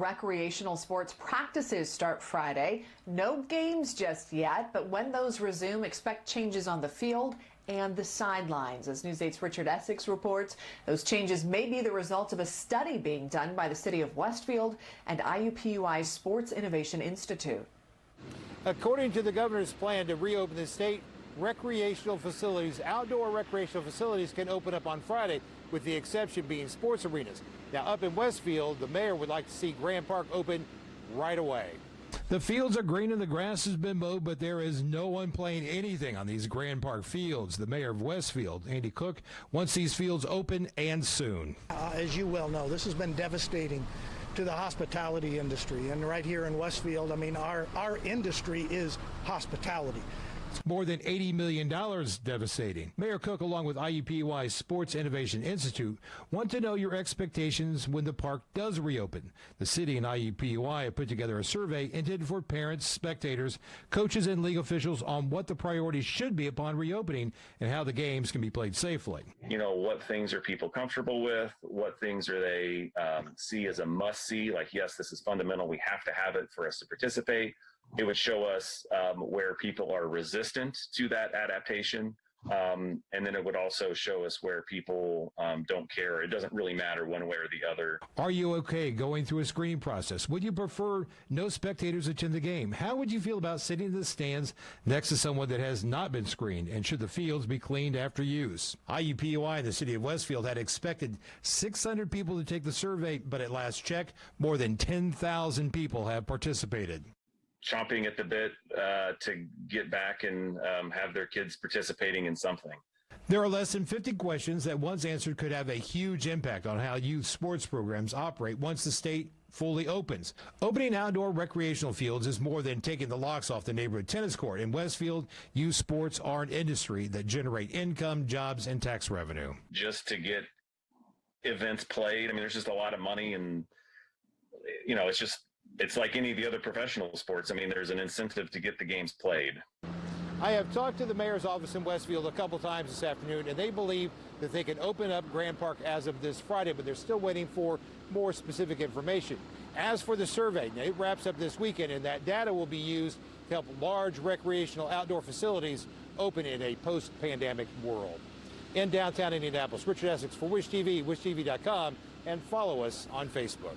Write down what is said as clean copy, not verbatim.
Recreational sports practices start Friday. No games just yet, but when those resume, expect changes on the field and the sidelines. As News 8's Richard Essex reports, those changes may be the result of a study being done by the city of Westfield and IUPUI's Sports Innovation Institute. According to the governor's plan to reopen the state, recreational facilities, outdoor recreational facilities can open up on Friday, with the exception being sports arenas. Now, up in Westfield, the mayor would like to see Grand Park open right away. The fields are green and the grass has been mowed, but there is no one playing anything on these Grand Park fields. The mayor of Westfield, Andy Cook, wants these fields open and soon. As you well know, this has been devastating to the hospitality industry. And right here in Westfield, I mean, our industry is hospitality. More than $80 million devastating. Mayor Cook, along with IUPUI's Sports Innovation Institute, want to know your expectations when the park does reopen. The city and IUPUI have put together a survey intended for parents, spectators, coaches, and league officials on what the priorities should be upon reopening and how the games can be played safely. You know, what things are people comfortable with? What things are they see as a must-see? Like, yes, this is fundamental. We have to have it for us to participate. It would show us where people are resistant to that adaptation. And then it would also show us where people don't care. It doesn't really matter one way or the other. Are you okay going through a screening process? Would you prefer no spectators attend the game? How would you feel about sitting in the stands next to someone that has not been screened? And should the fields be cleaned after use? IUPUI and the city of Westfield had expected 600 people to take the survey, but at last check, more than 10,000 people have participated. Chomping at the bit to get back and have their kids participating in something. There are less than 50 questions that once answered could have a huge impact on how youth sports programs operate once the state fully opens. Opening outdoor recreational fields is more than taking the locks off the neighborhood tennis court. In Westfield, youth sports are an industry that generate income, jobs, and tax revenue. Just to get events played, I mean, there's just a lot of money, and, you know, it's like any of the other professional sports. I mean, there's an incentive to get the games played. I have talked to the mayor's office in Westfield a couple times this afternoon, and they believe that they can open up Grand Park as of this Friday, but they're still waiting for more specific information. As for the survey, it wraps up this weekend, and that data will be used to help large recreational outdoor facilities open in a post-pandemic world. In downtown Indianapolis, Richard Essex for Wish TV, wishtv.com, and follow us on Facebook.